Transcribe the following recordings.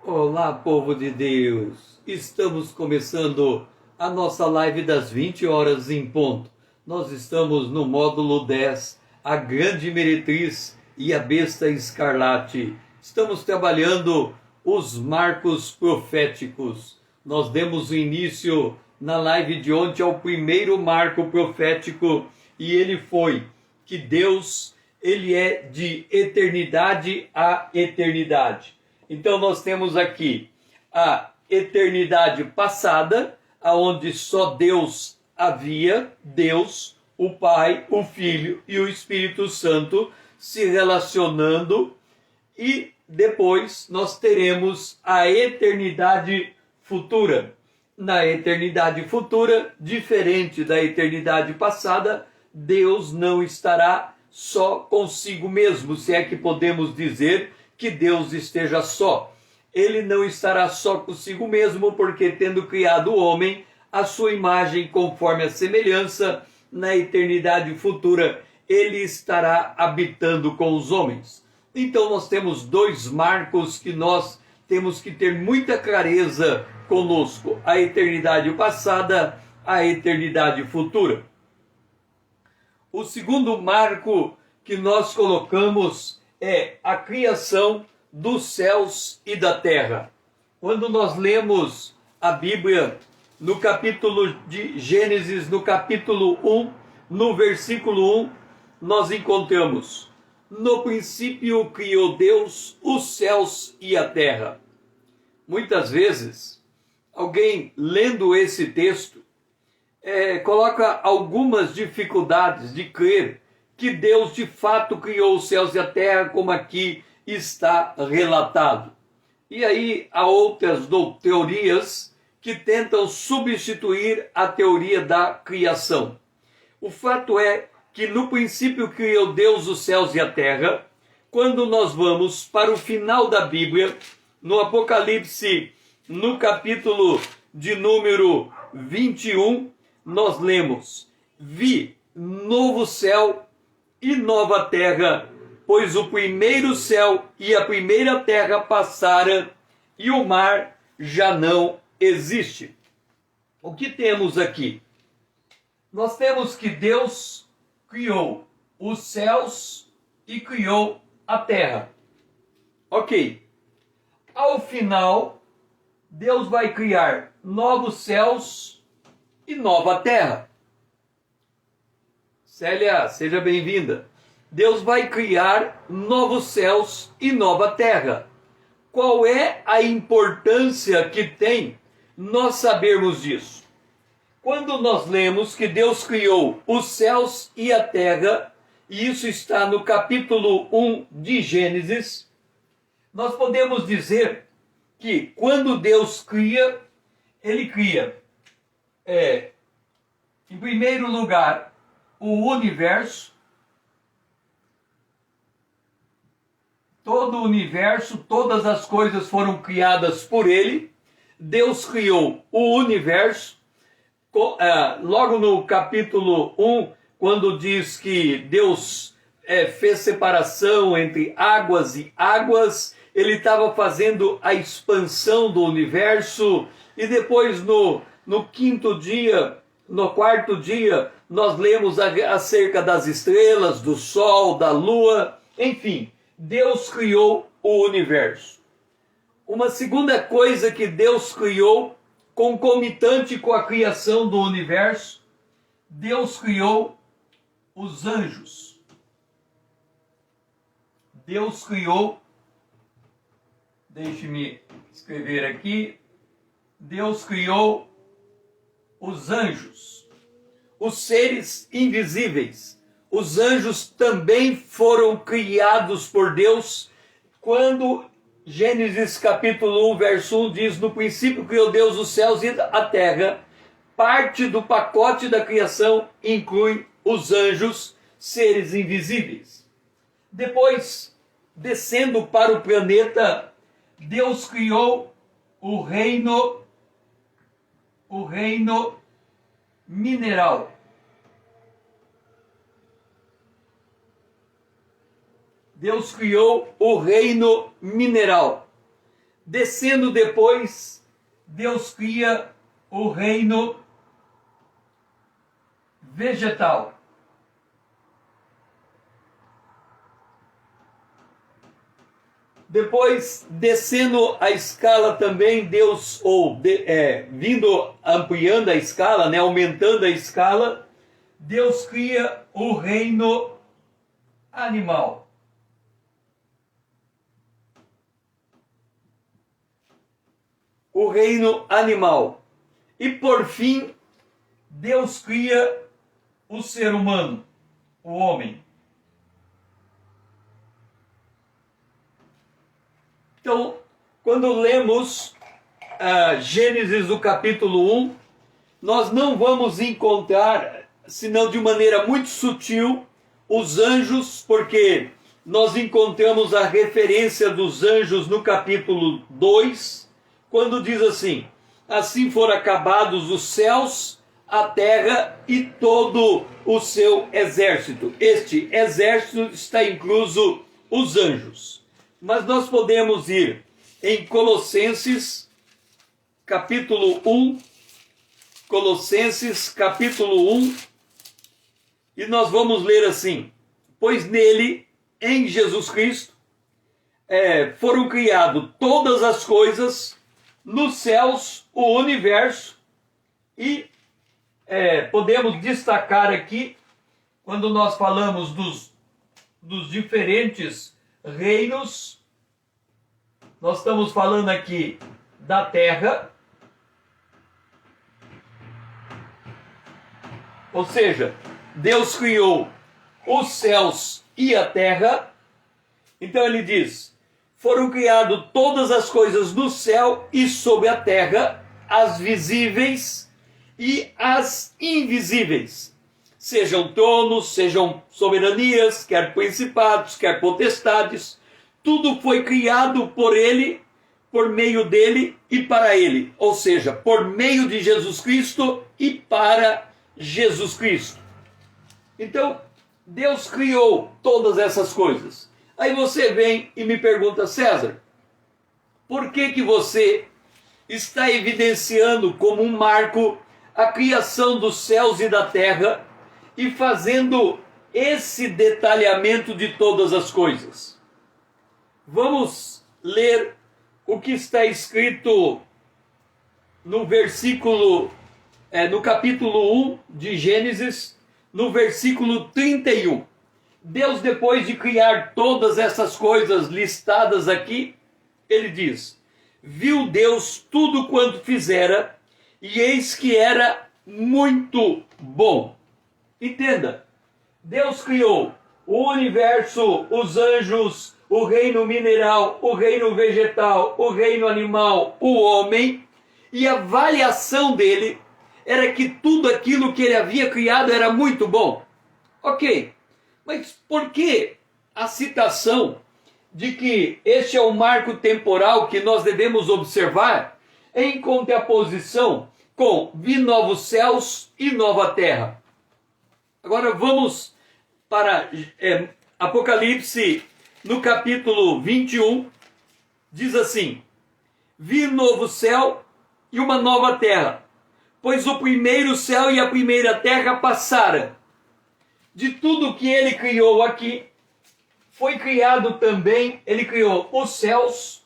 Olá, povo de Deus! Estamos começando a nossa live das 20 horas em ponto. Nós estamos no módulo 10, a grande meretriz e a besta escarlate. Estamos trabalhando os marcos proféticos. Nós demos o início na live de ontem ao primeiro marco profético e ele foi que Deus, ele é de eternidade a eternidade. Então nós temos aqui a eternidade passada, aonde só Deus havia, Deus, o Pai, o Filho e o Espírito Santo se relacionando, e depois nós teremos a eternidade futura. Na eternidade futura, diferente da eternidade passada, Deus não estará só consigo mesmo, se é que podemos dizer que Deus esteja só. Ele não estará só consigo mesmo, porque tendo criado o homem, a sua imagem conforme a semelhança, na eternidade futura, ele estará habitando com os homens. Então nós temos dois marcos que nós temos que ter muita clareza conosco: a eternidade passada, a eternidade futura. O segundo marco que nós colocamos é a criação dos céus e da terra. Quando nós lemos a Bíblia no capítulo de Gênesis, no capítulo 1, no versículo 1, nós encontramos: no princípio criou Deus os céus e a terra. Muitas vezes, alguém lendo esse texto coloca algumas dificuldades de crer que Deus de fato criou os céus e a terra, como aqui está relatado. E aí há outras teorias que tentam substituir a teoria da criação. O fato é que no princípio criou Deus os céus e a terra. Quando nós vamos para o final da Bíblia, no Apocalipse, no capítulo de número 21, nós lemos: vi novo céu e nova terra, pois o primeiro céu e a primeira terra passaram e o mar já não existe. O que temos aqui? Nós temos que Deus criou os céus e criou a terra. Ok. Ao final, Deus vai criar novos céus e nova terra. Célia, seja bem-vinda. Deus vai criar novos céus e nova terra. Qual é a importância que tem nós sabermos disso? Quando nós lemos que Deus criou os céus e a terra, e isso está no capítulo 1 de Gênesis, nós podemos dizer que quando Deus cria, ele cria, em primeiro lugar, o universo. Todo o universo, todas as coisas foram criadas por ele. Deus criou o universo. Logo no capítulo 1, quando diz que Deus fez separação entre águas e águas, ele estava fazendo a expansão do universo. E depois no quinto dia, no quarto dia, nós lemos acerca das estrelas, do sol, da lua, enfim, Deus criou o universo. Uma segunda coisa que Deus criou, concomitante com a criação do universo, Deus criou os anjos. Deus criou, deixe-me escrever aqui, Deus criou os anjos, os seres invisíveis. Os anjos também foram criados por Deus. Quando Gênesis capítulo 1, verso 1 diz: no princípio criou Deus os céus e a terra, parte do pacote da criação inclui os anjos, seres invisíveis. Depois, descendo para o planeta, Deus criou o reino mineral. Deus criou o reino mineral. Descendo depois, Deus cria o reino vegetal. Depois, descendo a escala também, Deus, vindo, ampliando a escala, né, aumentando a escala, Deus cria o reino animal. O reino animal. E por fim, Deus cria o ser humano, o homem. Então, quando lemos Gênesis, o capítulo 1, nós não vamos encontrar, senão de maneira muito sutil, os anjos, porque nós encontramos a referência dos anjos no capítulo 2, quando diz assim: assim foram acabados os céus, a terra e todo o seu exército. Este exército está incluso os anjos. Mas nós podemos ir em Colossenses, capítulo 1, Colossenses, capítulo 1, e nós vamos ler assim: pois nele, em Jesus Cristo, foram criadas todas as coisas, nos céus, o universo, e podemos destacar aqui, quando nós falamos dos diferentes reinos, nós estamos falando aqui da terra, ou seja, Deus criou os céus e a terra. Então ele diz: foram criadas todas as coisas no céu e sobre a terra, as visíveis e as invisíveis, sejam tronos, sejam soberanias, quer principados, quer potestades, tudo foi criado por ele, por meio dele e para ele, ou seja, por meio de Jesus Cristo e para Jesus Cristo. Então, Deus criou todas essas coisas. Aí você vem e me pergunta: César, por que você está evidenciando como um marco a criação dos céus e da terra e fazendo esse detalhamento de todas as coisas? Vamos ler o que está escrito no versículo, no capítulo 1 de Gênesis, no versículo 31. Deus, depois de criar todas essas coisas listadas aqui, ele diz: viu Deus tudo quanto fizera, e eis que era muito bom. Entenda, Deus criou o universo, os anjos, o reino mineral, o reino vegetal, o reino animal, o homem, e a avaliação dele era que tudo aquilo que ele havia criado era muito bom. Ok, mas por que a citação de que este é o marco temporal que nós devemos observar em contraposição com vi novos céus e nova terra? Agora vamos para Apocalipse, no capítulo 21, diz assim: vi novo céu e uma nova terra, pois o primeiro céu e a primeira terra passaram. De tudo que ele criou aqui, foi criado também, ele criou os céus,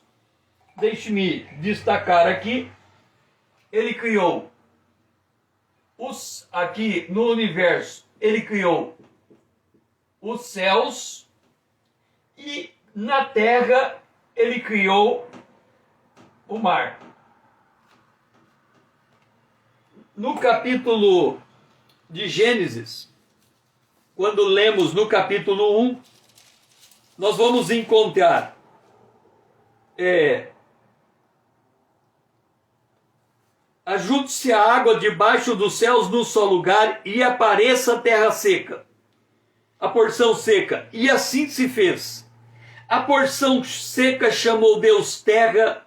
deixe-me destacar aqui, ele criou aqui no universo, ele criou os céus, e na terra ele criou o mar. No capítulo de Gênesis, quando lemos no capítulo 1, nós vamos encontrar ajunte-se a água debaixo dos céus num só lugar, e apareça a terra seca, a porção seca. E assim se fez. A porção seca chamou Deus terra,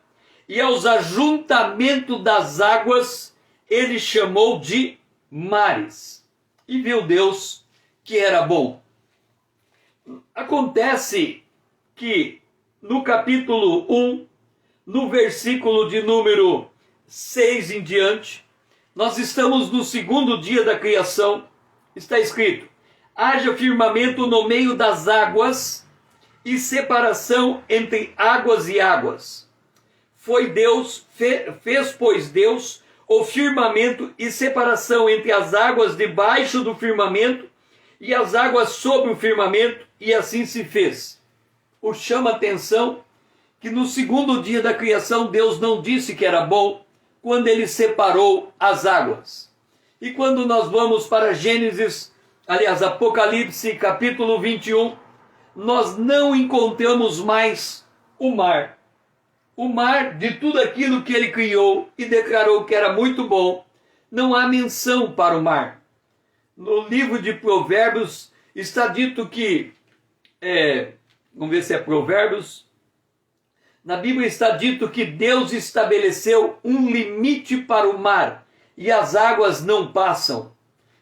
e aos ajuntamentos das águas ele chamou de mares. E viu Deus que era bom. Acontece que no capítulo 1 no versículo de número 6 em diante, nós estamos no segundo dia da criação. Está escrito: haja firmamento no meio das águas e separação entre águas e águas. Fez, pois, Deus o firmamento e separação entre as águas debaixo do firmamento e as águas sobre o firmamento, e assim se fez. O chama atenção que no segundo dia da criação Deus não disse que era bom quando ele separou as águas. E quando nós vamos para Apocalipse capítulo 21, nós não encontramos mais o mar. O mar, de tudo aquilo que ele criou e declarou que era muito bom, não há menção para o mar. No livro de Provérbios está dito que, vamos ver se é Provérbios, na Bíblia está dito que Deus estabeleceu um limite para o mar e as águas não passam.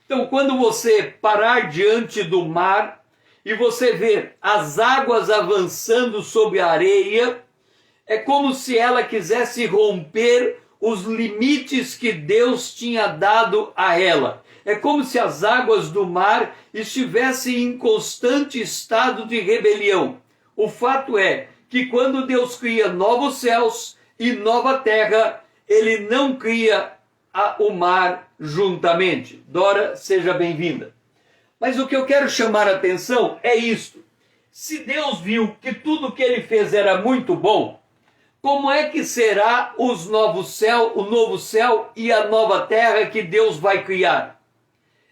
Então, quando você parar diante do mar e você ver as águas avançando sobre a areia, é como se ela quisesse romper os limites que Deus tinha dado a ela. É como se as águas do mar estivessem em constante estado de rebelião. O fato é que quando Deus cria novos céus e nova terra, ele não cria o mar juntamente. Dora, seja bem-vinda. Mas o que eu quero chamar a atenção é isto. Se Deus viu que tudo que ele fez era muito bom, como é que será o novo céu e a nova terra que Deus vai criar?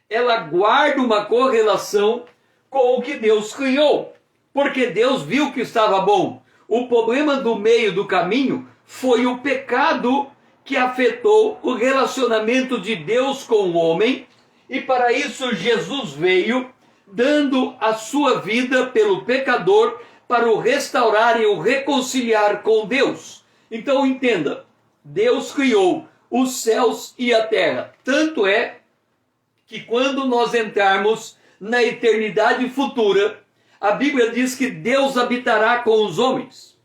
Ela guarda uma correlação com o que Deus criou, porque Deus viu que estava bom. O problema do meio do caminho foi o pecado que afetou o relacionamento de Deus com o homem, e para isso Jesus veio, dando a sua vida pelo pecador, para o restaurar e o reconciliar com Deus. Então entenda, Deus criou os céus e a terra. Tanto é que quando nós entrarmos na eternidade futura, a Bíblia diz que Deus habitará com os homens.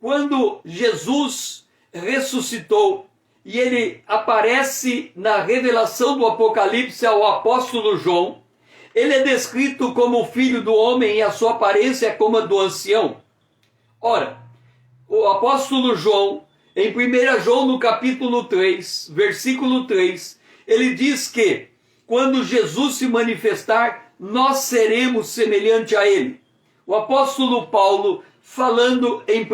Quando Jesus ressuscitou e ele aparece na revelação do Apocalipse ao apóstolo João, ele é descrito como o filho do homem e a sua aparência é como a do ancião. Ora, o apóstolo João, em 1 João no capítulo 3, versículo 3, ele diz que quando Jesus se manifestar, nós seremos semelhante a ele. O apóstolo Paulo, falando em 1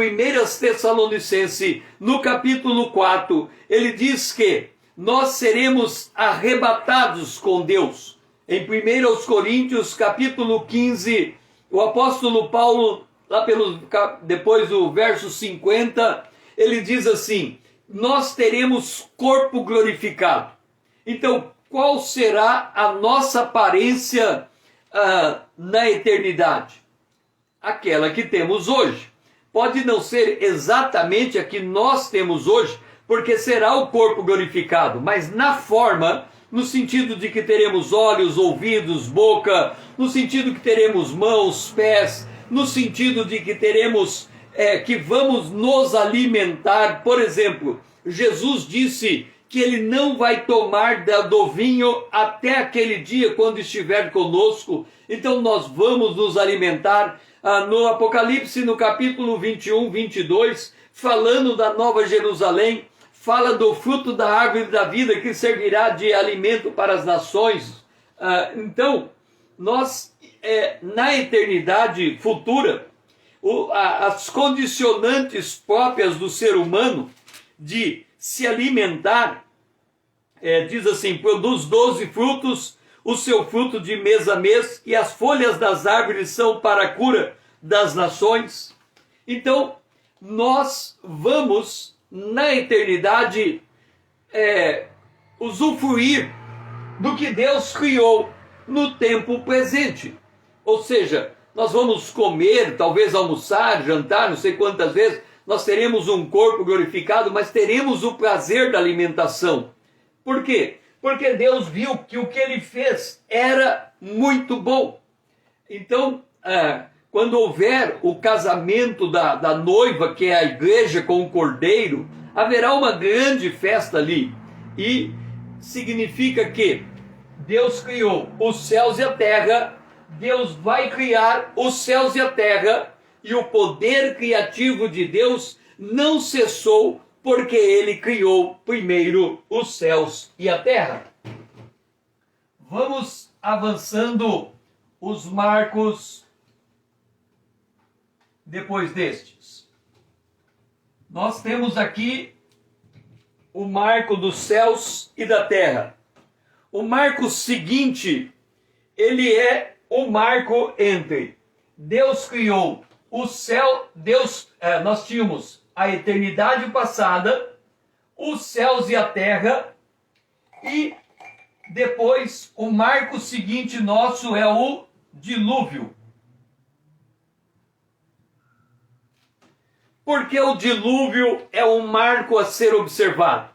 Tessalonicenses, no capítulo 4, ele diz que nós seremos arrebatados com Deus. Em 1 Coríntios, capítulo 15, o apóstolo Paulo, depois do verso 50, ele diz assim: nós teremos corpo glorificado. Então, qual será a nossa aparência na eternidade? Aquela que temos hoje. Pode não ser exatamente a que nós temos hoje, porque será o corpo glorificado, mas na forma, no sentido de que teremos olhos, ouvidos, boca, no sentido que teremos mãos, pés, no sentido de que teremos, que vamos nos alimentar. Por exemplo, Jesus disse que ele não vai tomar do vinho até aquele dia quando estiver conosco. Então nós vamos nos alimentar. No Apocalipse, no capítulo 21, 22, falando da Nova Jerusalém, fala do fruto da árvore da vida que servirá de alimento para as nações. Então, nós, na eternidade futura, as condicionantes próprias do ser humano de se alimentar, diz assim: produz 12 frutos, o seu fruto de mês a mês, e as folhas das árvores são para a cura das nações. Então, nós vamos, na eternidade, usufruir do que Deus criou no tempo presente. Ou seja, nós vamos comer, talvez almoçar, jantar, não sei quantas vezes, nós teremos um corpo glorificado, mas teremos o prazer da alimentação. Por quê? Porque Deus viu que o que ele fez era muito bom. Então, quando houver o casamento da noiva, que é a igreja com o cordeiro, haverá uma grande festa ali. E significa que Deus criou os céus e a terra, Deus vai criar os céus e a terra, e o poder criativo de Deus não cessou, porque ele criou primeiro os céus e a terra. Vamos avançando os marcos depois destes. Nós temos aqui o marco dos céus e da terra. O marco seguinte, ele é o marco entre Deus criou o céu, nós tínhamos a eternidade passada, os céus e a terra, e depois o marco seguinte nosso é o dilúvio. Porque o dilúvio é um marco a ser observado.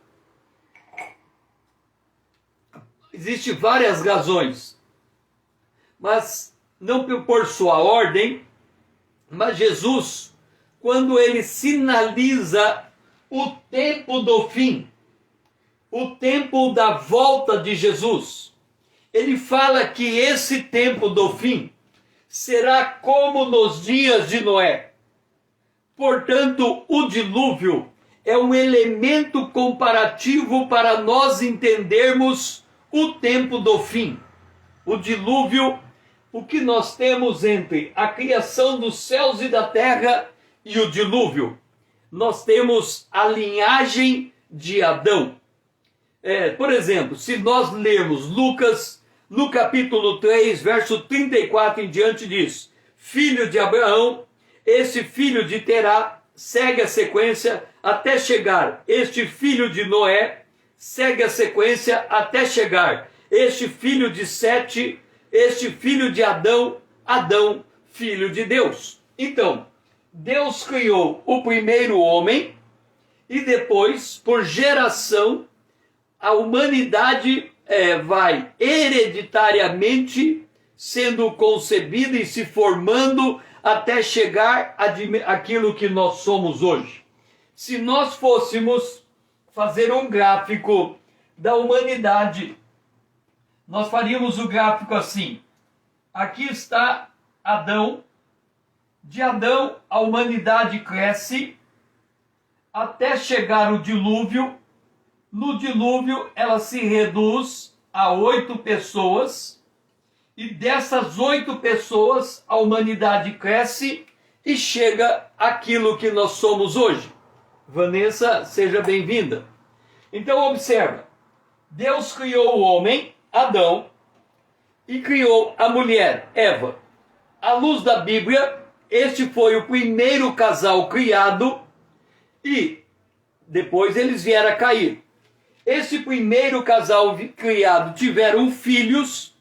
Existem várias razões, mas não por sua ordem, mas Jesus, quando ele sinaliza o tempo do fim, o tempo da volta de Jesus, ele fala que esse tempo do fim será como nos dias de Noé. Portanto, o dilúvio é um elemento comparativo para nós entendermos o tempo do fim. O dilúvio, o que nós temos entre a criação dos céus e da terra e o dilúvio? Nós temos a linhagem de Adão. Por exemplo, se nós lermos Lucas, no capítulo 3, verso 34 em diante diz: filho de Abraão, esse filho de Terá, segue a sequência até chegar este filho de Noé, segue a sequência até chegar este filho de Sete, este filho de Adão, Adão, filho de Deus. Então, Deus criou o primeiro homem e depois, por geração, a humanidade vai hereditariamente sendo concebida e se formando até chegar àquilo que nós somos hoje. Se nós fôssemos fazer um gráfico da humanidade, nós faríamos o gráfico assim. Aqui está Adão. De Adão, a humanidade cresce até chegar o dilúvio. No dilúvio, ela se reduz a 8 pessoas. E dessas 8 pessoas, a humanidade cresce e chega àquilo que nós somos hoje. Vanessa, seja bem-vinda. Então, observa. Deus criou o homem, Adão, e criou a mulher, Eva. À luz da Bíblia, este foi o primeiro casal criado e depois eles vieram a cair. Esse primeiro casal criado tiveram filhos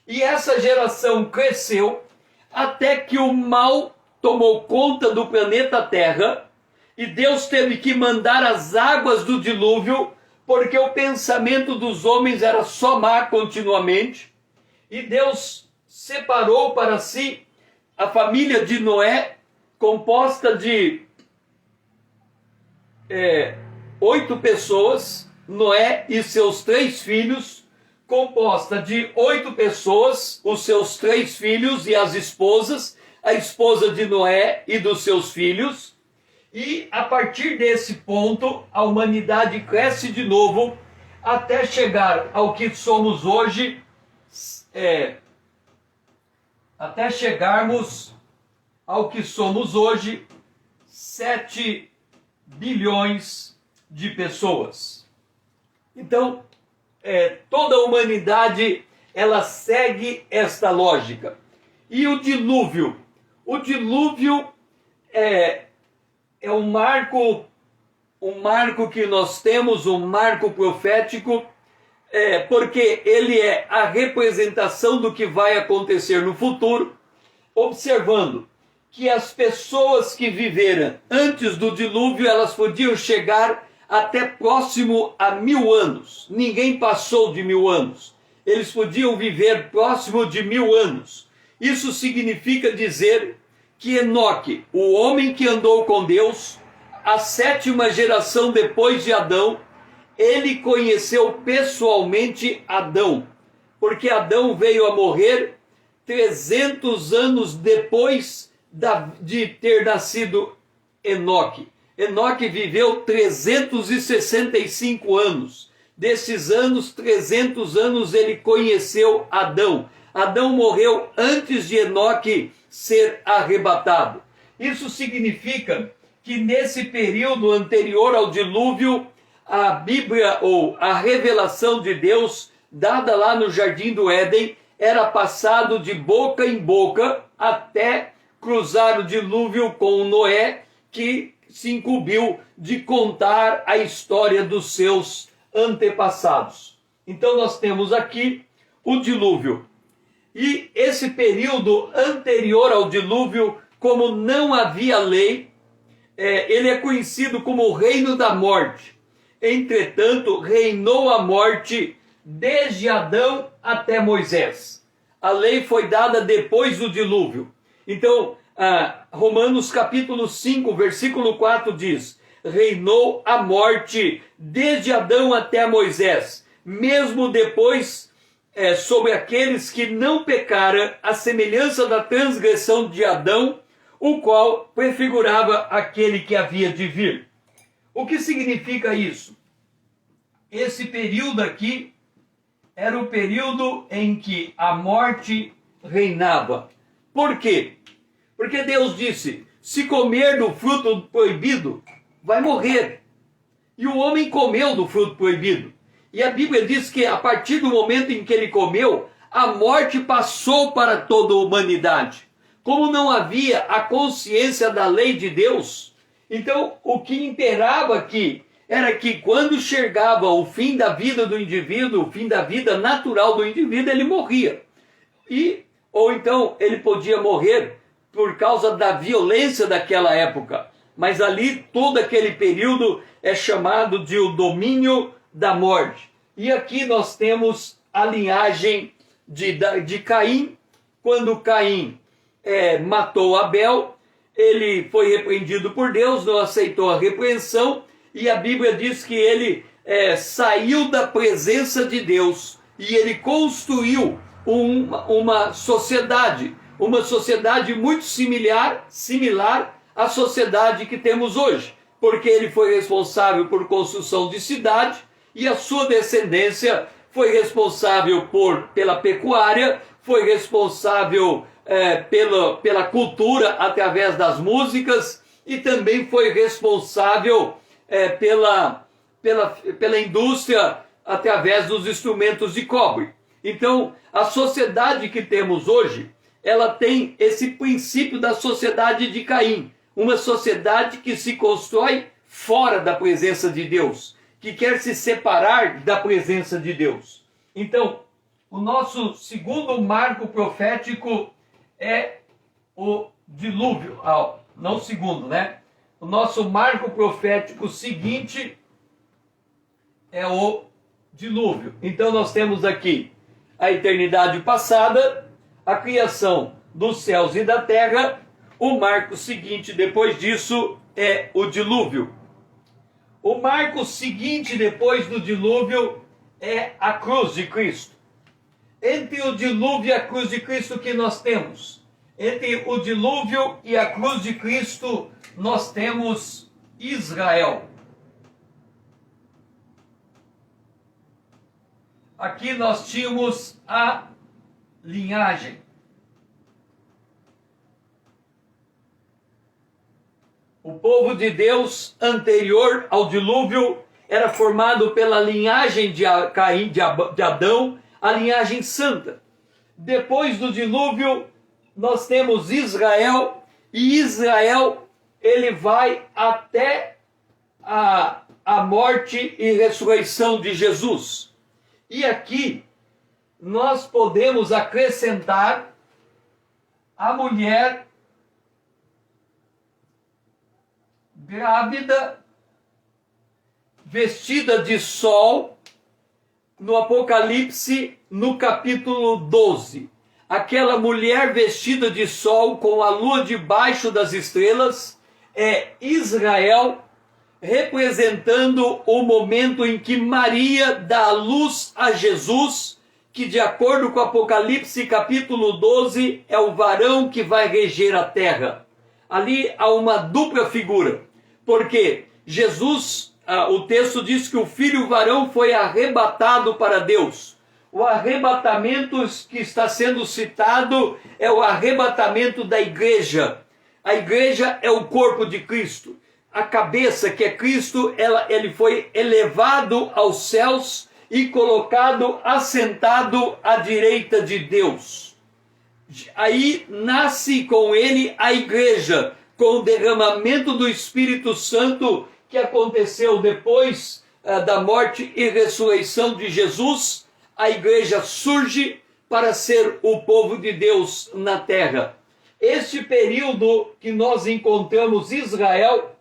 e essa geração cresceu até que o mal tomou conta do planeta Terra e Deus teve que mandar as águas do dilúvio porque o pensamento dos homens era só má continuamente. E Deus separou para si a família de Noé, composta de 8 pessoas, Noé e seus 3 filhos, composta de 8 pessoas, os seus 3 filhos e as esposas, a esposa de Noé e dos seus filhos. E a partir desse ponto, a humanidade cresce de novo até chegar ao que somos hoje, até chegarmos ao que somos hoje, 7 bilhões de pessoas. Então, toda a humanidade, ela segue esta lógica. E o dilúvio? O dilúvio é um marco que nós temos, um marco profético, porque ele é a representação do que vai acontecer no futuro, observando que as pessoas que viveram antes do dilúvio, elas podiam chegar até próximo a 1000 anos. Ninguém passou de 1000 anos. Eles podiam viver próximo de 1000 anos. Isso significa dizer que Enoque, o homem que andou com Deus, a 7ª geração depois de Adão, ele conheceu pessoalmente Adão, porque Adão veio a morrer 300 anos depois de ter nascido Enoque. Enoque viveu 365 anos. Desses anos, 300 anos, ele conheceu Adão. Adão morreu antes de Enoque ser arrebatado. Isso significa que nesse período anterior ao dilúvio, a Bíblia ou a revelação de Deus, dada lá no Jardim do Éden, era passado de boca em boca até cruzar o dilúvio com Noé, que se incumbiu de contar a história dos seus antepassados. Então nós temos aqui o dilúvio. E esse período anterior ao dilúvio, como não havia lei, ele é conhecido como o reino da morte. Entretanto, reinou a morte desde Adão até Moisés. A lei foi dada depois do dilúvio. Então, Romanos capítulo 5, versículo 4 diz: reinou a morte desde Adão até Moisés, mesmo depois sobre aqueles que não pecaram, a semelhança da transgressão de Adão, o qual prefigurava aquele que havia de vir. O que significa isso? Esse período aqui era o período em que a morte reinava. Por quê? Porque Deus disse: se comer do fruto proibido, vai morrer. E o homem comeu do fruto proibido. E a Bíblia diz que a partir do momento em que ele comeu, a morte passou para toda a humanidade. Como não havia a consciência da lei de Deus, então o que imperava aqui era que quando chegava o fim da vida do indivíduo, o fim da vida natural do indivíduo, ele morria. Ou então ele podia morrer por causa da violência daquela época. Mas ali, todo aquele período é chamado de o domínio da morte. E aqui nós temos a linhagem de Caim. Quando Caim matou Abel, ele foi repreendido por Deus, não aceitou a repreensão, e a Bíblia diz que ele saiu da presença de Deus e ele construiu uma sociedade muito similar à sociedade que temos hoje, porque ele foi responsável por construção de cidade e a sua descendência foi responsável pela pecuária, foi responsável pela cultura através das músicas e também foi responsável pela indústria através dos instrumentos de cobre. Então, a sociedade que temos hoje, ela tem esse princípio da sociedade de Caim, uma sociedade que se constrói fora da presença de Deus, que quer se separar da presença de Deus. Então, o nosso segundo marco profético é o dilúvio. Não o segundo, né? O nosso marco profético seguinte é o dilúvio. Então nós temos aqui a eternidade passada, a criação dos céus e da terra. O marco seguinte depois disso é o dilúvio. O marco seguinte depois do dilúvio é a cruz de Cristo. Entre o dilúvio e a cruz de Cristo que nós temos? Entre o dilúvio e a cruz de Cristo nós temos Israel. Aqui nós tínhamos a linhagem. O povo de Deus anterior ao dilúvio era formado pela linhagem de Caim, de Adão, a linhagem santa. Depois do dilúvio, nós temos Israel, e Israel ele vai até a morte e ressurreição de Jesus. E aqui nós podemos acrescentar a mulher grávida, vestida de sol, no Apocalipse, no capítulo 12. aquela mulher vestida de sol com a lua debaixo das estrelas, é Israel, representando o momento em que Maria dá a luz a Jesus, que de acordo com Apocalipse capítulo 12, é o varão que vai reger a terra. Ali há uma dupla figura, porque Jesus, o texto diz que o filho varão foi arrebatado para Deus. O arrebatamento que está sendo citado é o arrebatamento da igreja. A igreja é o corpo de Cristo. A cabeça, que é Cristo, ele foi elevado aos céus e colocado, assentado à direita de Deus. Aí nasce com ele a igreja, com o derramamento do Espírito Santo que aconteceu depois da morte e ressurreição de Jesus. A igreja surge para ser o povo de Deus na terra. Este período que nós encontramos Israel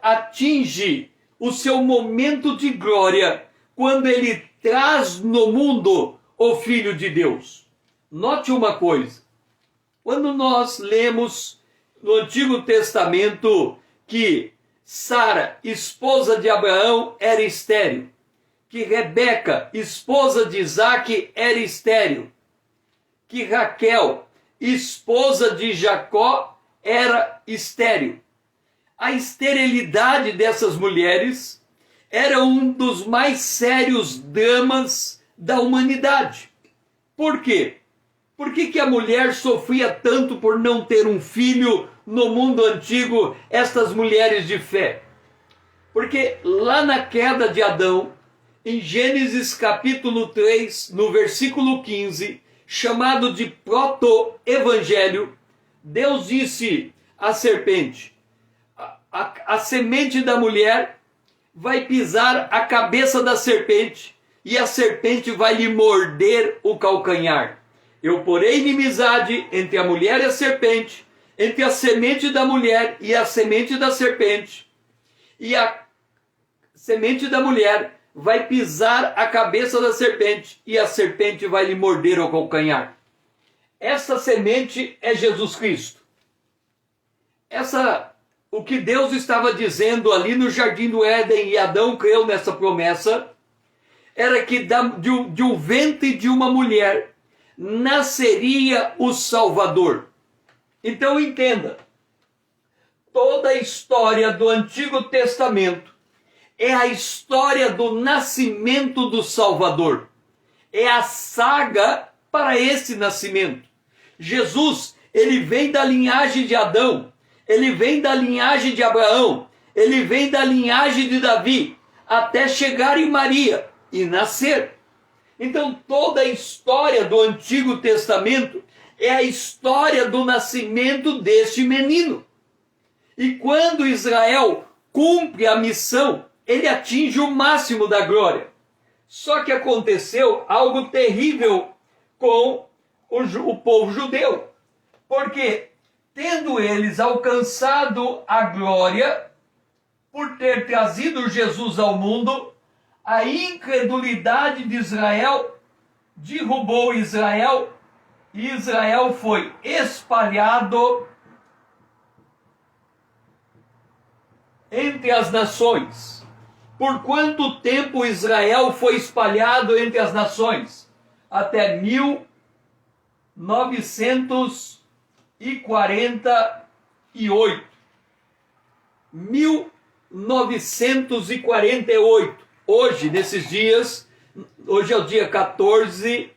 atinge o seu momento de glória quando ele traz no mundo o Filho de Deus. Note uma coisa, quando nós lemos no Antigo Testamento que Sara, esposa de Abraão, era estéril, que Rebeca, esposa de Isaque, era estéril, que Raquel, esposa de Jacó, era estéril. A esterilidade dessas mulheres era um dos mais sérios dramas da humanidade. Por quê? Por que a mulher sofria tanto por não ter um filho no mundo antigo, estas mulheres de fé? Porque lá na queda de Adão, em Gênesis capítulo 3, no versículo 15, chamado de proto-evangelho, Deus disse à serpente: a semente da mulher vai pisar a cabeça da serpente e a serpente vai lhe morder o calcanhar. Eu porei inimizade entre a mulher e a serpente, entre a semente da mulher e a semente da serpente, e a semente da mulher vai pisar a cabeça da serpente e a serpente vai lhe morder o calcanhar. Essa semente é Jesus Cristo. O que Deus estava dizendo ali no Jardim do Éden, e Adão creu nessa promessa, era que de um ventre de uma mulher nasceria o Salvador. Então entenda, toda a história do Antigo Testamento é a história do nascimento do Salvador. É a saga para esse nascimento. Jesus, ele vem da linhagem de Adão, ele vem da linhagem de Abraão, ele vem da linhagem de Davi, até chegar em Maria e nascer. Então toda a história do Antigo Testamento é a história do nascimento deste menino. E quando Israel cumpre a missão, ele atinge o máximo da glória. Só que aconteceu algo terrível com o povo judeu. Porque, tendo eles alcançado a glória, por ter trazido Jesus ao mundo, a incredulidade de Israel derrubou Israel, e Israel foi espalhado entre as nações. Por quanto tempo Israel foi espalhado entre as nações? Até 1948. 1948. Hoje, nesses dias, hoje é o dia 14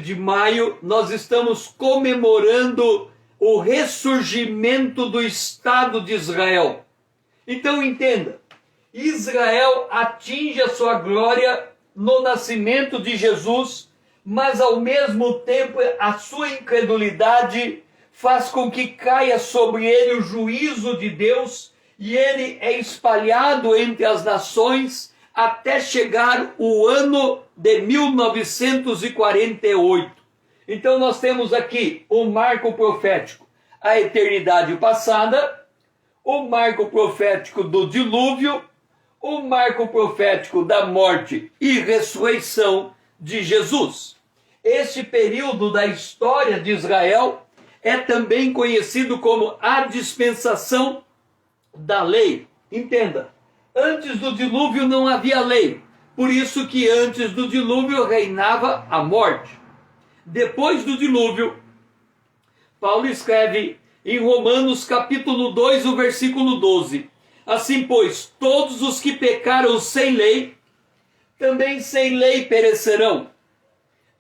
de maio, nós estamos comemorando o ressurgimento do Estado de Israel. Então entenda, Israel atinge a sua glória no nascimento de Jesus, mas ao mesmo tempo a sua incredulidade faz com que caia sobre ele o juízo de Deus e ele é espalhado entre as nações até chegar o ano de 1948. Então nós temos aqui o marco profético, a eternidade passada, o marco profético do dilúvio, o marco profético da morte e ressurreição de Jesus. Este período da história de Israel é também conhecido como a dispensação da lei. Entenda, antes do dilúvio não havia lei, por isso que antes do dilúvio reinava a morte. Depois do dilúvio, Paulo escreve em Romanos capítulo 2, o versículo 12: assim, pois, todos os que pecaram sem lei, também sem lei perecerão.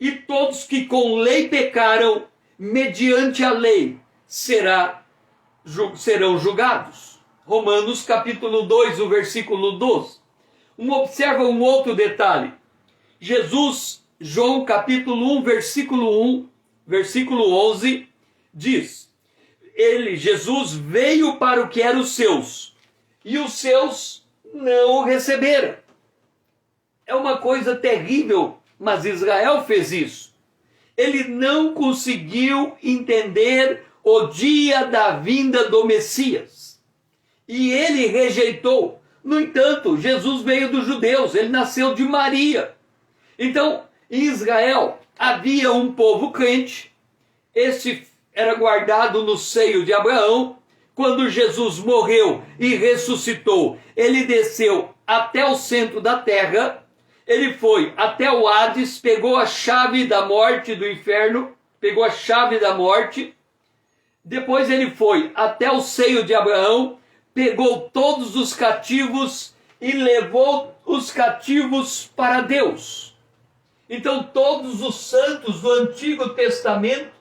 E todos que com lei pecaram, mediante a lei, serão julgados. Romanos capítulo 2, o versículo 12. Observa um outro detalhe. João capítulo 1, versículo 11, diz: Jesus veio para o que eram os seus, e os seus não o receberam. É uma coisa terrível, mas Israel fez isso. Ele não conseguiu entender o dia da vinda do Messias. E ele rejeitou. No entanto, Jesus veio dos judeus, ele nasceu de Maria. Então, em Israel havia um povo crente. Este era guardado no seio de Abraão. Quando Jesus morreu e ressuscitou, ele desceu até o centro da terra. Ele foi até o Hades, pegou a chave da morte do inferno, pegou a chave da morte. Depois ele foi até o seio de Abraão, pegou todos os cativos e levou os cativos para Deus. Então todos os santos do Antigo Testamento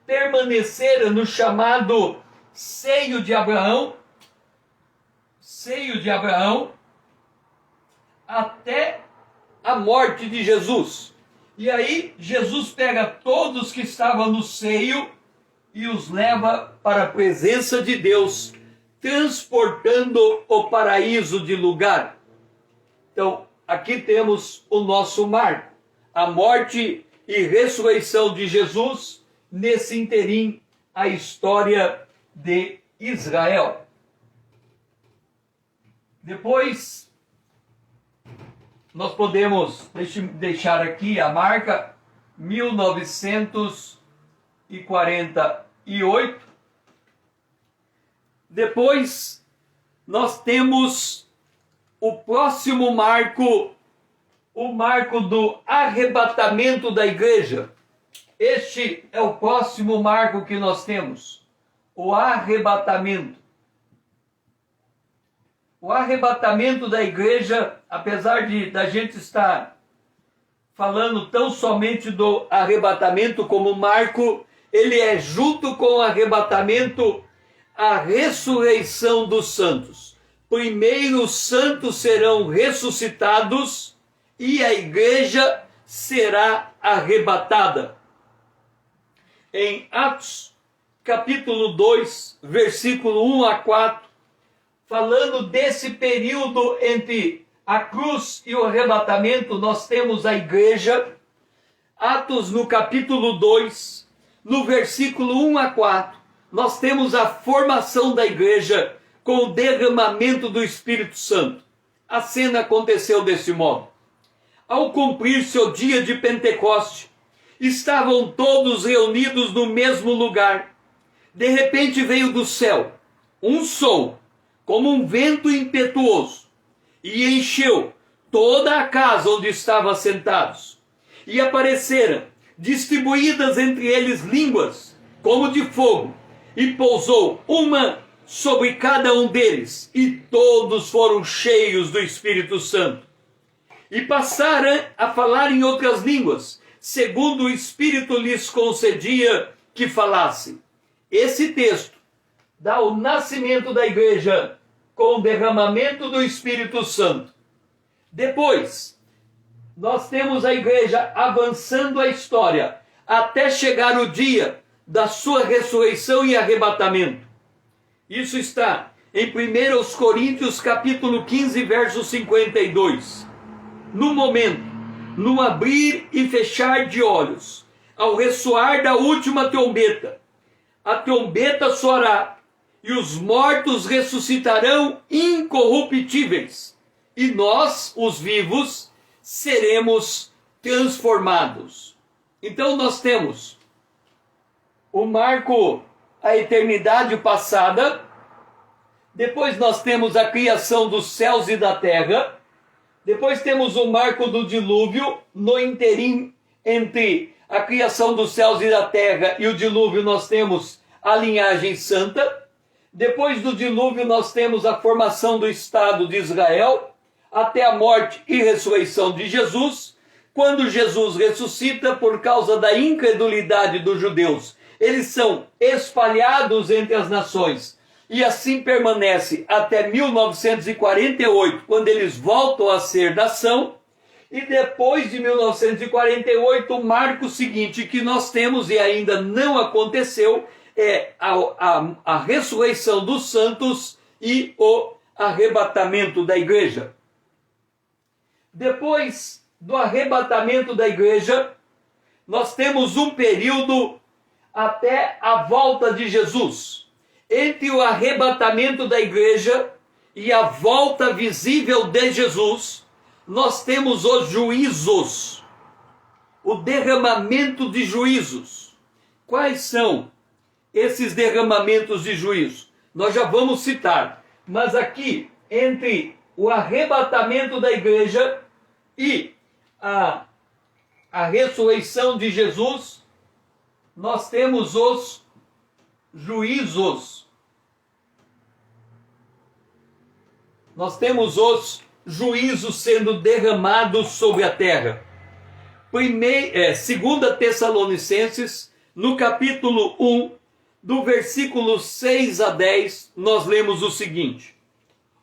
permaneceram no chamado seio de Abraão, até a morte de Jesus. E aí Jesus pega todos que estavam no seio e os leva para a presença de Deus, transportando o paraíso de lugar. Então, aqui temos o nosso marco, a morte e ressurreição de Jesus, nesse interim, a história de Israel. Depois, nós podemos deixar aqui a marca 1948. Depois, nós temos o próximo marco, o marco do arrebatamento da igreja. Este é o próximo marco que nós temos, o arrebatamento. O arrebatamento da igreja, apesar da gente estar falando tão somente do arrebatamento como marco, ele é junto com o arrebatamento a ressurreição dos santos. Primeiro os santos serão ressuscitados e a igreja será arrebatada. Em Atos capítulo 2, versículo 1 a 4, falando desse período entre a cruz e o arrebatamento, nós temos a igreja. Atos no capítulo 2, no versículo 1 a 4, nós temos a formação da igreja com o derramamento do Espírito Santo. A cena aconteceu desse modo. Ao cumprir-se o dia de Pentecoste, estavam todos reunidos no mesmo lugar. De repente veio do céu um som, como um vento impetuoso, e encheu toda a casa onde estavam sentados. E apareceram, distribuídas entre eles línguas, como de fogo, e pousou uma sobre cada um deles, e todos foram cheios do Espírito Santo. E passaram a falar em outras línguas, segundo o Espírito lhes concedia que falassem. Esse texto dá o nascimento da igreja com o derramamento do Espírito Santo. Depois, nós temos a igreja avançando a história até chegar o dia da sua ressurreição e arrebatamento. Isso está em 1 Coríntios capítulo 15, verso 52. No momento, no abrir e fechar de olhos, ao ressoar da última trombeta, a trombeta soará, e os mortos ressuscitarão incorruptíveis, e nós, os vivos, seremos transformados. Então nós temos o marco, a eternidade passada, depois nós temos a criação dos céus e da terra, depois temos o marco do dilúvio, no interim entre a criação dos céus e da terra e o dilúvio nós temos a linhagem santa, depois do dilúvio nós temos a formação do Estado de Israel, até a morte e ressurreição de Jesus. Quando Jesus ressuscita, por causa da incredulidade dos judeus, eles são espalhados entre as nações, e assim permanece até 1948, quando eles voltam a ser nação. E depois de 1948, o marco seguinte que nós temos, e ainda não aconteceu, é a ressurreição dos santos e o arrebatamento da igreja. Depois do arrebatamento da igreja, nós temos um período até a volta de Jesus. Entre o arrebatamento da igreja e a volta visível de Jesus, nós temos os juízos, o derramamento de juízos. Quais são esses derramamentos de juízo? Nós já vamos citar, mas aqui, entre o arrebatamento da igreja e a ressurreição de Jesus, nós temos os juízos. Nós temos os juízos sendo derramados sobre a terra. 2 Tessalonicenses, no capítulo 1, do versículo 6 a 10, nós lemos o seguinte: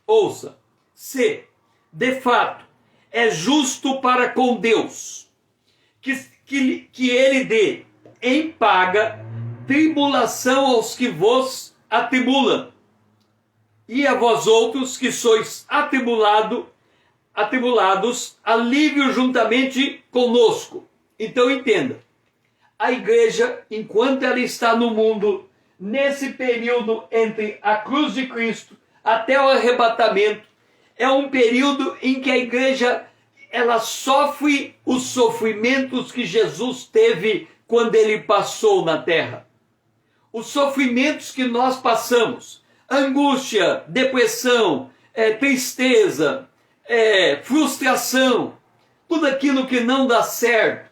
ouça, se, de fato, é justo para com Deus, que ele dê em paga tribulação aos que vos atribulam, e a vós outros que sois atribulados, alívio juntamente conosco. Então entenda, a igreja, enquanto ela está no mundo, nesse período entre a cruz de Cristo até o arrebatamento, é um período em que a igreja ela sofre os sofrimentos que Jesus teve quando ele passou na terra. Os sofrimentos que nós passamos, angústia, depressão, tristeza, frustração, tudo aquilo que não dá certo,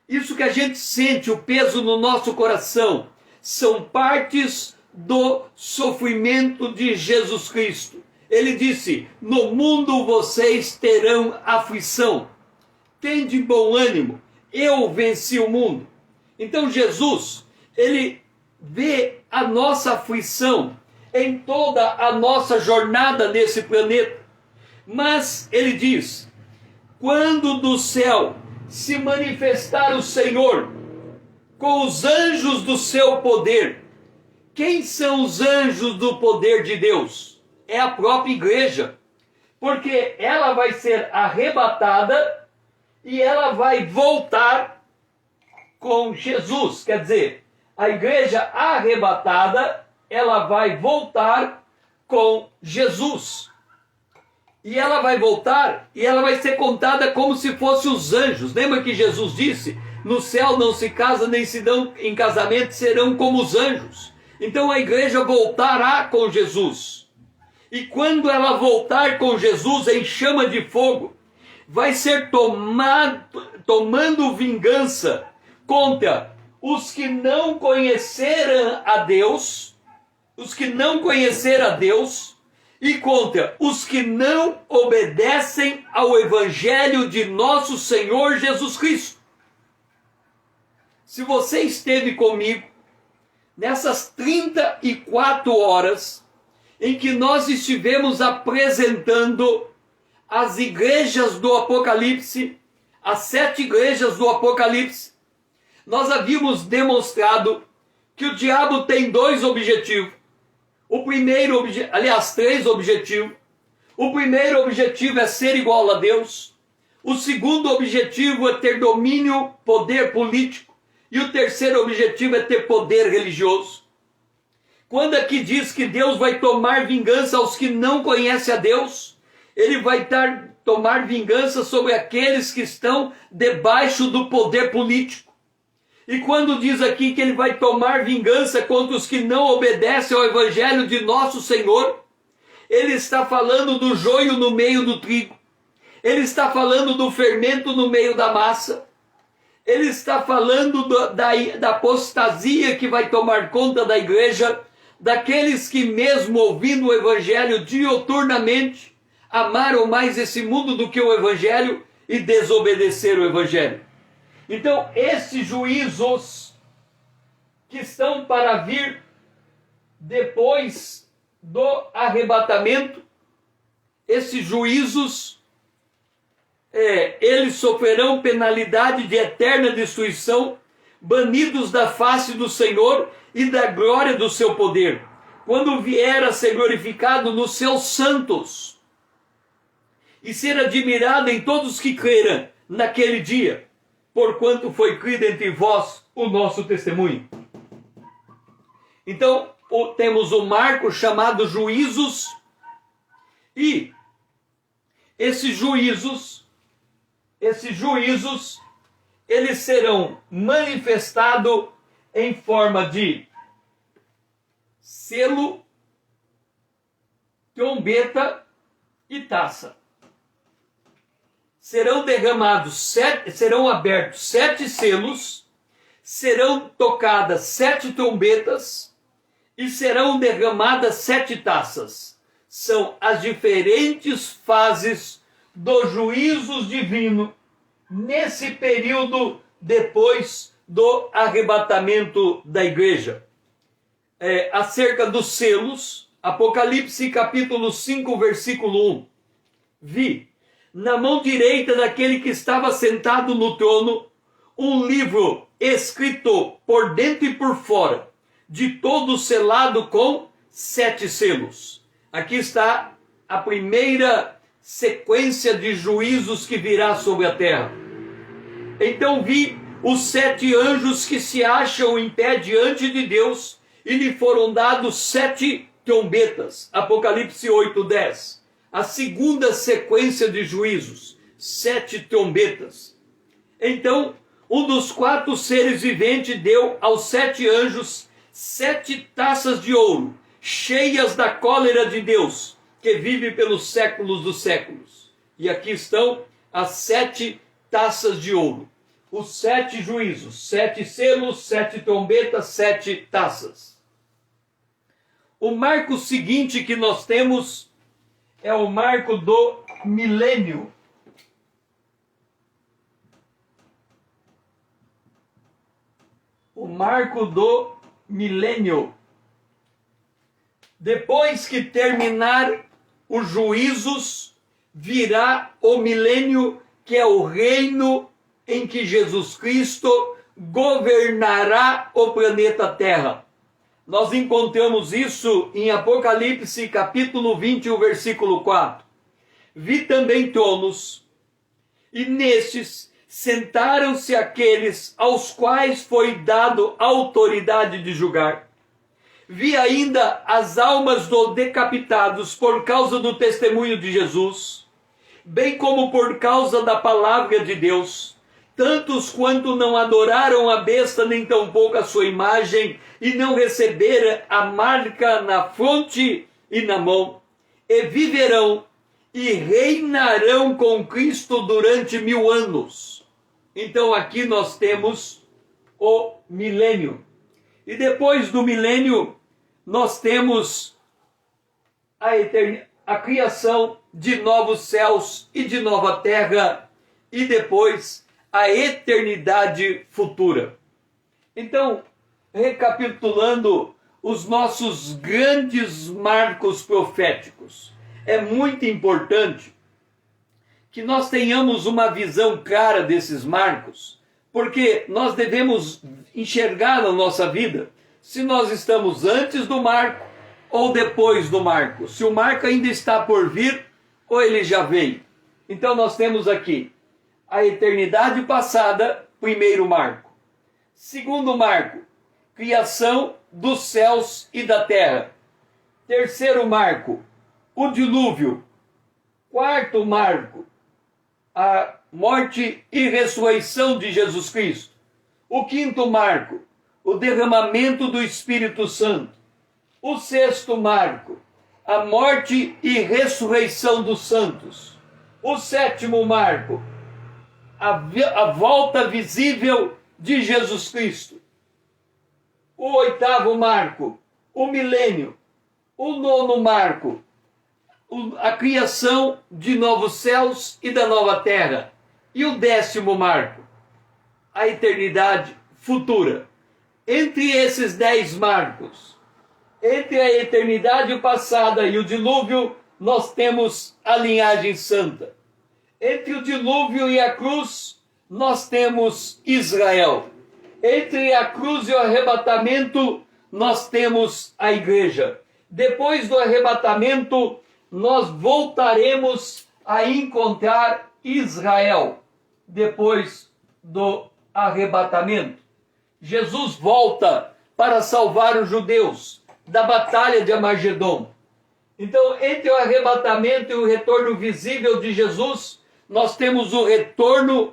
isso que a gente sente, o peso no nosso coração, são partes do sofrimento de Jesus Cristo. Ele disse: no mundo vocês terão aflição, tende bom ânimo, eu venci o mundo. Então Jesus, ele vê a nossa aflição em toda a nossa jornada nesse planeta. Mas ele diz: quando do céu se manifestar o Senhor com os anjos do seu poder. Quem são os anjos do poder de Deus? É a própria igreja, porque ela vai ser arrebatada e ela vai voltar com Jesus. Quer dizer, a igreja arrebatada, ela vai voltar com Jesus. E ela vai voltar e ela vai ser contada como se fossem os anjos. Lembra que Jesus disse: no céu não se casa nem se dão em casamento, serão como os anjos. Então a igreja voltará com Jesus. E quando ela voltar com Jesus em chama de fogo, vai ser tomando vingança contra os que não conheceram a Deus, e contra os que não obedecem ao Evangelho de nosso Senhor Jesus Cristo. Se você esteve comigo nessas 34 horas em que nós estivemos apresentando as igrejas do Apocalipse, as 7 igrejas do Apocalipse, nós havíamos demonstrado que o diabo tem 2 objetivos. O primeiro, aliás, 3 objetivos. O primeiro objetivo é ser igual a Deus. O segundo objetivo é ter domínio, poder político. E o terceiro objetivo é ter poder religioso. Quando aqui diz que Deus vai tomar vingança aos que não conhecem a Deus, ele vai tomar vingança sobre aqueles que estão debaixo do poder político. E quando diz aqui que ele vai tomar vingança contra os que não obedecem ao evangelho de nosso Senhor, ele está falando do joio no meio do trigo. Ele está falando do fermento no meio da massa. Ele está falando da apostasia que vai tomar conta da igreja, daqueles que mesmo ouvindo o evangelho dioturnamente, amaram mais esse mundo do que o evangelho e desobedeceram o evangelho. Então, esses juízos que estão para vir depois do arrebatamento, esses juízos, eles sofrerão penalidade de eterna destruição, banidos da face do Senhor e da glória do seu poder, quando vier a ser glorificado nos seus santos, e ser admirado em todos que creram naquele dia, porquanto foi crido entre vós o nosso testemunho. Então, temos um marco chamado juízos, e esses juízos, eles serão manifestados em forma de selo, trombeta e taça. Serão abertos 7 selos, serão tocadas 7 trombetas e serão derramadas 7 taças. São as diferentes fases dos juízos divinos nesse período depois do arrebatamento da igreja. Acerca dos selos, Apocalipse capítulo 5, versículo 1. Vi na mão direita daquele que estava sentado no trono um livro escrito por dentro e por fora, de todo selado com 7 selos. Aqui está a primeira sequência de juízos que virá sobre a terra. Então vi os 7 anjos que se acham em pé diante de Deus, e lhe foram dados 7 trombetas. Apocalipse 8:10. A segunda sequência de juízos, 7 trombetas. Então, um dos 4 seres viventes deu aos 7 anjos 7 taças de ouro, cheias da cólera de Deus, que vive pelos séculos dos séculos. E aqui estão as 7 taças de ouro. Os 7 juízos, 7 selos, 7 trombetas, 7 taças. O marco seguinte que nós temos é o marco do milênio. O marco do milênio. Depois que terminar os juízos, virá o milênio, que é o reino em que Jesus Cristo governará o planeta Terra. Nós encontramos isso em Apocalipse capítulo 20, o versículo 4. Vi também tronos, e nestes sentaram-se aqueles aos quais foi dado autoridade de julgar. Vi ainda as almas dos decapitados por causa do testemunho de Jesus, bem como por causa da palavra de Deus, tantos quanto não adoraram a besta, nem tampouco a sua imagem, e não receberam a marca na fronte e na mão, e viverão e reinarão com Cristo durante 1000 anos. Então aqui nós temos o milênio. E depois do milênio, nós temos a criação de novos céus e de nova terra, e depois a eternidade futura. Então, recapitulando os nossos grandes marcos proféticos, é muito importante que nós tenhamos uma visão clara desses marcos, porque nós devemos enxergar na nossa vida se nós estamos antes do marco ou depois do marco, se o marco ainda está por vir ou ele já veio. Então nós temos aqui a eternidade passada, primeiro marco. Segundo marco, criação dos céus e da terra. Terceiro marco, o dilúvio. Quarto marco, a morte e ressurreição de Jesus Cristo. O quinto marco, o derramamento do Espírito Santo. O sexto marco, a morte e ressurreição dos santos. O sétimo marco, a volta visível de Jesus Cristo. O oitavo marco, o milênio. O nono marco, a criação de novos céus e da nova terra. E o décimo marco, a eternidade futura. Entre esses 10 marcos, entre a eternidade passada e o dilúvio, nós temos a linhagem santa. Entre o dilúvio e a cruz, nós temos Israel. Entre a cruz e o arrebatamento, nós temos a igreja. Depois do arrebatamento, nós voltaremos a encontrar Israel. Depois do arrebatamento, Jesus volta para salvar os judeus da batalha de Armagedon. Então, entre o arrebatamento e o retorno visível de Jesus, nós temos o retorno,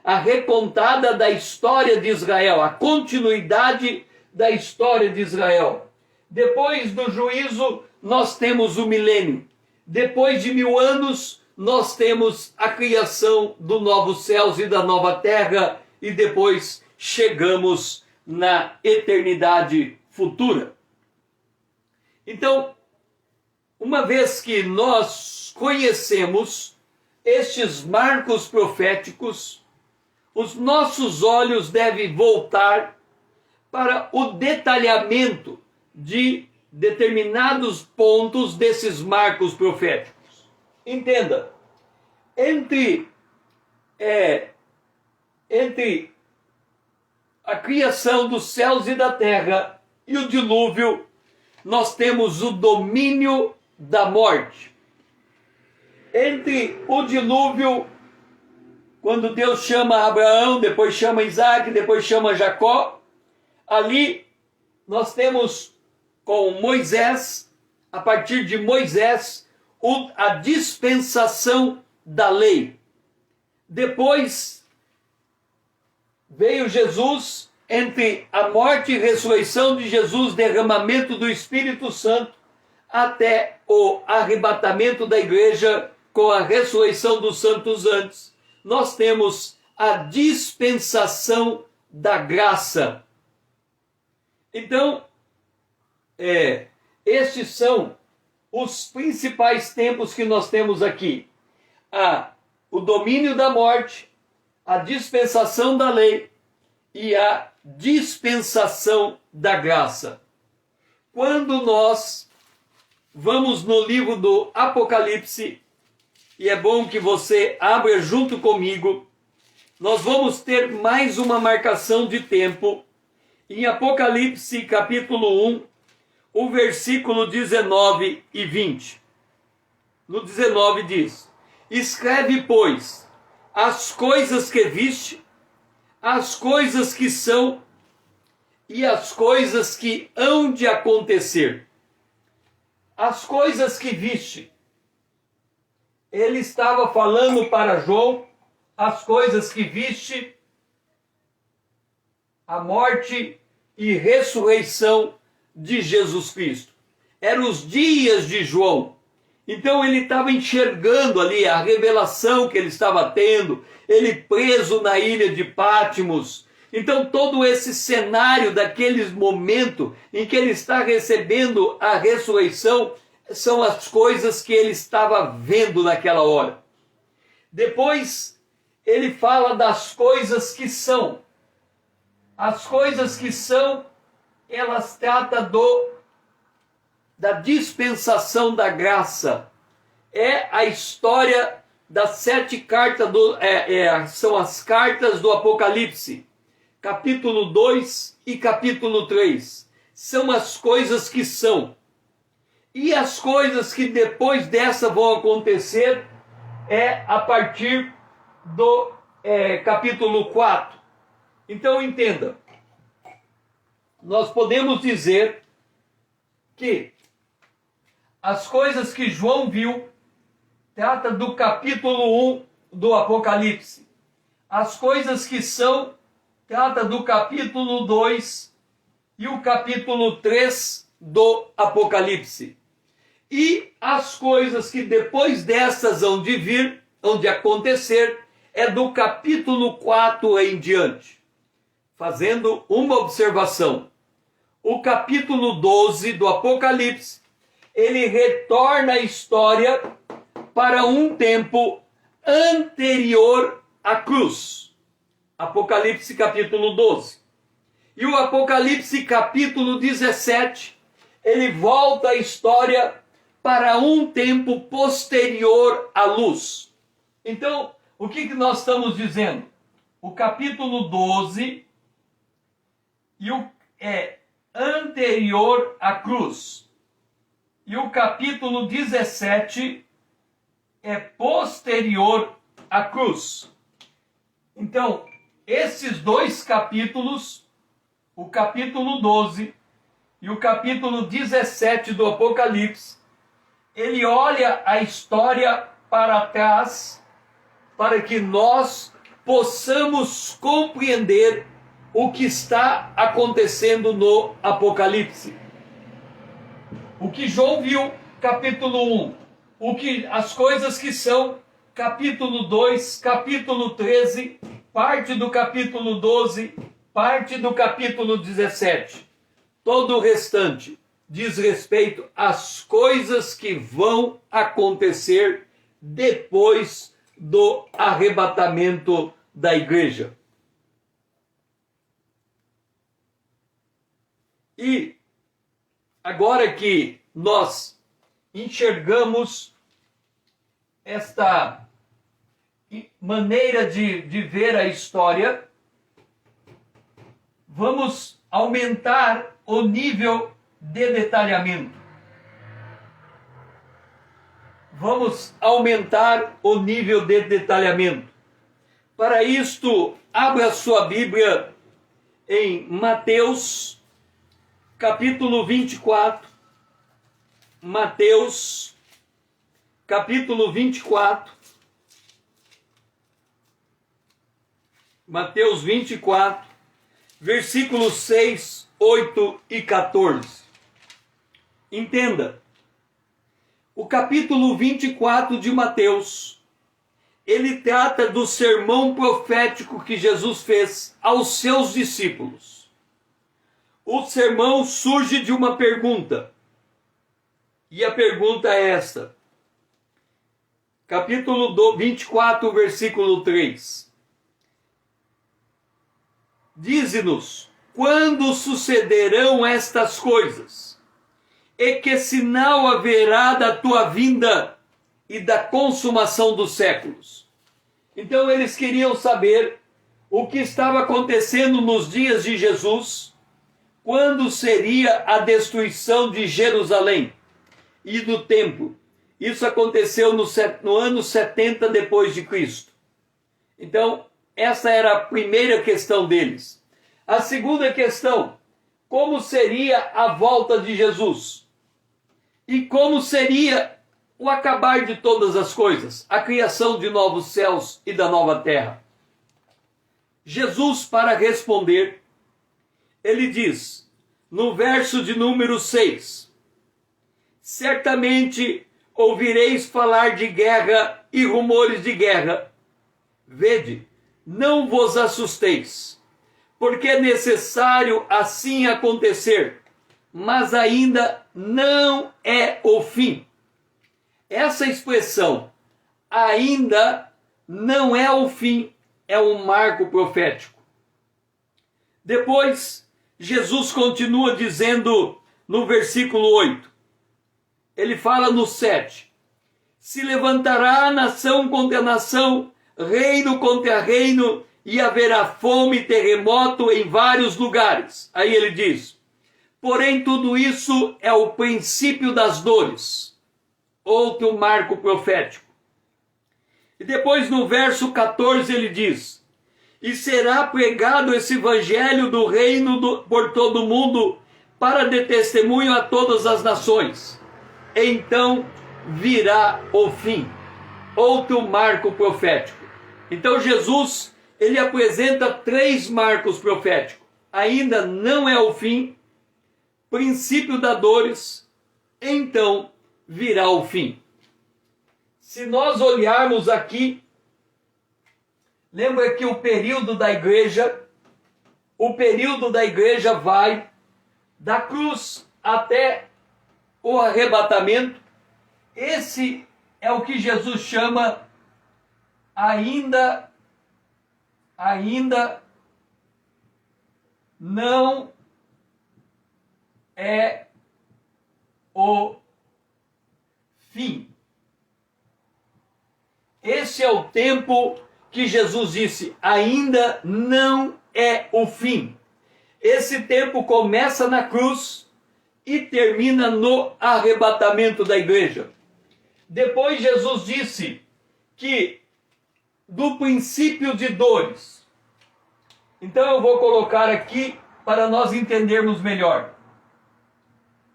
a recontada da história de Israel, a continuidade da história de Israel. Depois do juízo, nós temos o milênio. Depois de 1000 anos, nós temos a criação dos novos céus e da nova terra, e depois chegamos na eternidade futura. Então, uma vez que nós conhecemos estes marcos proféticos, os nossos olhos devem voltar para o detalhamento de determinados pontos desses marcos proféticos. Entenda, entre a criação dos céus e da terra e o dilúvio, nós temos o domínio da morte. Entre o dilúvio, quando Deus chama Abraão, depois chama Isaac, depois chama Jacó, ali nós temos com Moisés, a partir de Moisés, a dispensação da lei. Depois veio Jesus, entre a morte e ressurreição de Jesus, derramamento do Espírito Santo, até o arrebatamento da igreja com a ressurreição dos santos antes. Nós temos a dispensação da graça. Então, estes são os principais tempos que nós temos aqui. O domínio da morte, a dispensação da lei e a dispensação da graça. Quando nós vamos no livro do Apocalipse, e é bom que você abra junto comigo, nós vamos ter mais uma marcação de tempo em Apocalipse capítulo 1, o versículo 19 e 20. No 19 diz: escreve, pois, as coisas que viste, as coisas que são e as coisas que hão de acontecer. As coisas que viste. Ele estava falando para João as coisas que viste, a morte e ressurreição de Jesus Cristo. Eram os dias de João. Então ele estava enxergando ali a revelação que ele estava tendo, ele preso na ilha de Patmos. Então todo esse cenário daqueles momentos em que ele está recebendo a ressurreição são as coisas que ele estava vendo naquela hora. Depois ele fala das coisas que são. As coisas que são, elas tratam da dispensação da graça. É a história das 7 cartas, são as cartas do Apocalipse, capítulo 2 e capítulo 3. São as coisas que são. E as coisas que depois dessa vão acontecer é a partir do capítulo 4. Então entenda, nós podemos dizer que as coisas que João viu trata do capítulo 1 do Apocalipse. As coisas que são trata do capítulo 2 e o capítulo 3 do Apocalipse. E as coisas que depois dessas hão de vir, hão de acontecer, é do capítulo 4 em diante. Fazendo uma observação. O capítulo 12 do Apocalipse, ele retorna a história para um tempo anterior à cruz. Apocalipse capítulo 12. E o Apocalipse capítulo 17, ele volta a história para um tempo posterior à luz. Então, o que nós estamos dizendo? O capítulo 12 é anterior à cruz. E o capítulo 17 é posterior à cruz. Então, esses dois capítulos, o capítulo 12 e o capítulo 17 do Apocalipse, ele olha a história para trás para que nós possamos compreender o que está acontecendo no Apocalipse. O que João viu, capítulo 1. As coisas que são, capítulo 2, capítulo 13, parte do capítulo 12, parte do capítulo 17. Todo o restante diz respeito às coisas que vão acontecer depois do arrebatamento da igreja. E agora que nós enxergamos esta maneira de ver a história, vamos aumentar o nível de detalhamento. Vamos aumentar o nível de detalhamento. Para isto, abra sua Bíblia em Mateus, capítulo 24. Mateus, capítulo 24. Mateus 24, versículos 6, 8 e 14. Entenda, o capítulo 24 de Mateus, ele trata do sermão profético que Jesus fez aos seus discípulos. O sermão surge de uma pergunta, e a pergunta é esta. Capítulo 24, versículo 3. Dize-nos, quando sucederão estas coisas? E que sinal haverá da tua vinda e da consumação dos séculos? Então eles queriam saber o que estava acontecendo nos dias de Jesus, quando seria a destruição de Jerusalém e do templo. Isso aconteceu no ano 70 depois de Cristo. Então, essa era a primeira questão deles. A segunda questão, como seria a volta de Jesus? E como seria o acabar de todas as coisas, a criação de novos céus e da nova terra? Jesus, para responder, ele diz, no verso de número 6, certamente ouvireis falar de guerra e rumores de guerra. Vede, não vos assusteis, porque é necessário assim acontecer, mas ainda não é o fim. Essa expressão, ainda não é o fim, é um marco profético. Depois, Jesus continua dizendo no versículo 8, ele fala no 7, se levantará nação contra nação, reino contra reino, e haverá fome e terremoto em vários lugares. Aí ele diz, porém tudo isso é o princípio das dores. Outro marco profético. E depois no verso 14 ele diz, e será pregado esse evangelho do reino por todo o mundo, para de testemunho a todas as nações. Então virá o fim. Outro marco profético. Então Jesus, ele apresenta 3 marcos proféticos. Ainda não é o fim, princípio das dores, então virá o fim. Se nós olharmos aqui, lembra que o período da igreja vai da cruz até o arrebatamento. Esse é o que Jesus chama ainda não é o fim. Esse é o tempo que Jesus disse, ainda não é o fim. Esse tempo começa na cruz e termina no arrebatamento da igreja. Depois Jesus disse que do princípio de dores. Então eu vou colocar aqui para nós entendermos melhor.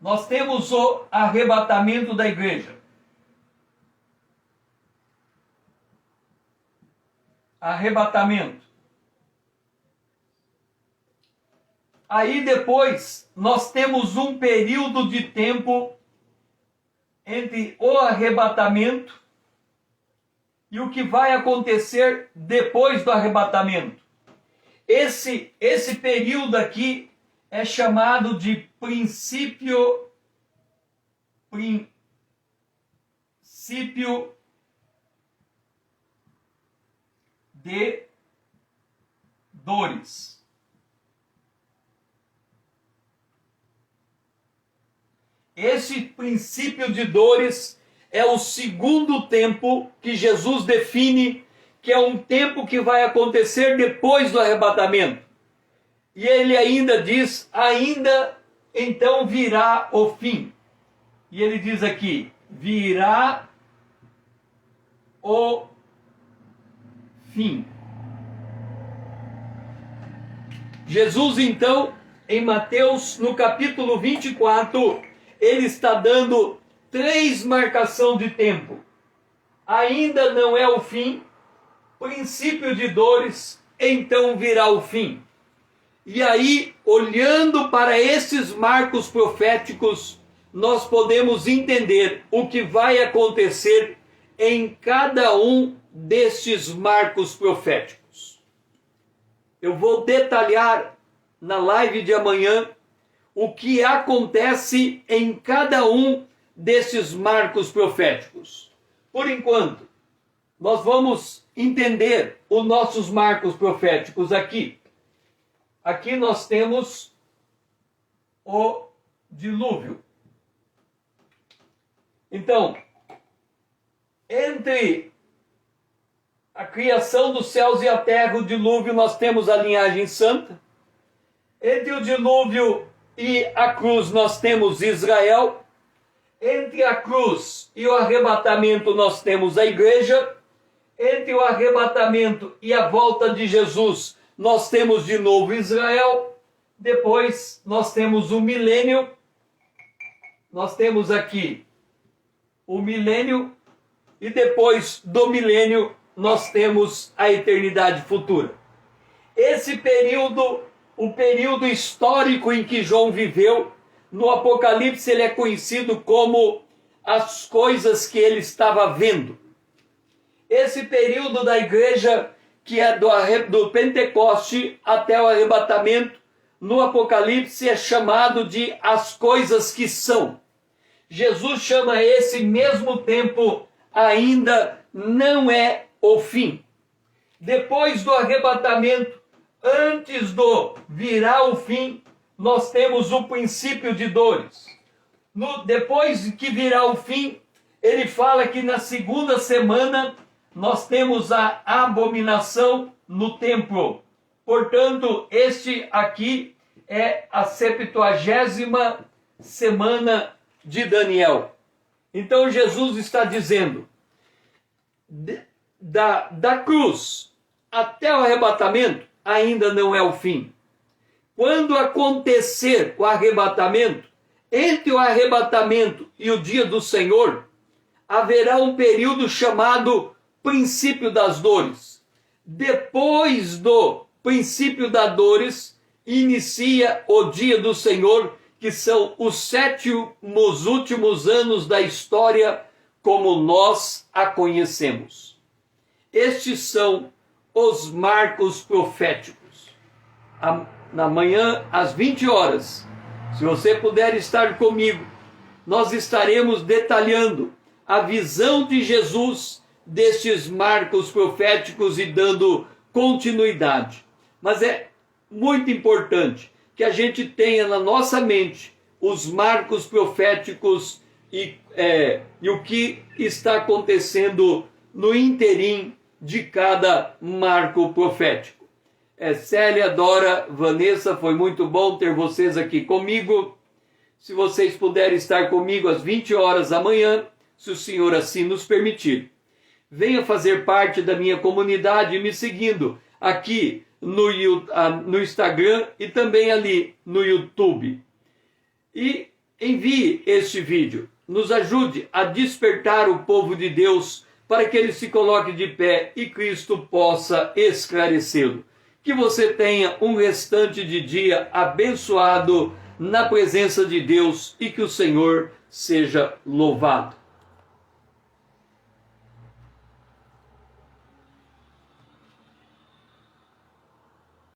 Nós temos o arrebatamento da igreja. Arrebatamento. Aí depois nós temos um período de tempo entre o arrebatamento e o que vai acontecer depois do arrebatamento. Esse período aqui é chamado de princípio de dores. Esse princípio de dores é o segundo tempo que Jesus define, que é um tempo que vai acontecer depois do arrebatamento. E ele ainda diz, ainda então virá o fim. E ele diz aqui, virá o fim. Jesus então, em Mateus, no capítulo 24, ele está dando 3 marcações de tempo. Ainda não é o fim, princípio de dores, então virá o fim. E aí, olhando para esses marcos proféticos, nós podemos entender o que vai acontecer em cada um destes marcos proféticos. Eu vou detalhar na live de amanhã o que acontece em cada um desses marcos proféticos. Por enquanto, nós vamos entender os nossos marcos proféticos aqui. Aqui nós temos o dilúvio. Então, entre a criação dos céus e a terra, o dilúvio, nós temos a linhagem santa. Entre o dilúvio e a cruz, nós temos Israel. Entre a cruz e o arrebatamento, nós temos a igreja. Entre o arrebatamento e a volta de Jesus, nós temos de novo Israel. Depois, nós temos o milênio. Nós temos aqui o milênio. E depois do milênio, nós temos a eternidade futura. Esse período, o período histórico em que João viveu, no Apocalipse ele é conhecido como as coisas que ele estava vendo. Esse período da igreja, que é do Pentecoste até o arrebatamento, no Apocalipse é chamado de as coisas que são. Jesus chama esse mesmo tempo, ainda não é o fim. Depois do arrebatamento, antes do virá o fim, nós temos o princípio de dores. Depois que virá o fim, ele fala que na segunda semana nós temos a abominação no templo. Portanto, este aqui é a 70ª semana de Daniel. Então Jesus está dizendo, da cruz até o arrebatamento, ainda não é o fim. Quando acontecer o arrebatamento, entre o arrebatamento e o dia do Senhor, haverá um período chamado princípio das dores. depois do princípio da dores, inicia o dia do Senhor, que são os 7 últimos anos da história como nós a conhecemos. Estes são os marcos proféticos. Na manhã, às 20 horas, se você puder estar comigo, nós estaremos detalhando a visão de Jesus destes marcos proféticos e dando continuidade. Mas é muito importante que a gente tenha na nossa mente os marcos proféticos e o que está acontecendo no interim de cada marco profético. Célia, Dora, Vanessa, foi muito bom ter vocês aqui comigo. Se vocês puderem estar comigo às 20 horas amanhã, se o Senhor assim nos permitir. Venha fazer parte da minha comunidade me seguindo aqui no Instagram e também ali no YouTube. E envie este vídeo. Nos ajude a despertar o povo de Deus para que ele se coloque de pé e Cristo possa esclarecê-lo. Que você tenha um restante de dia abençoado na presença de Deus e que o Senhor seja louvado.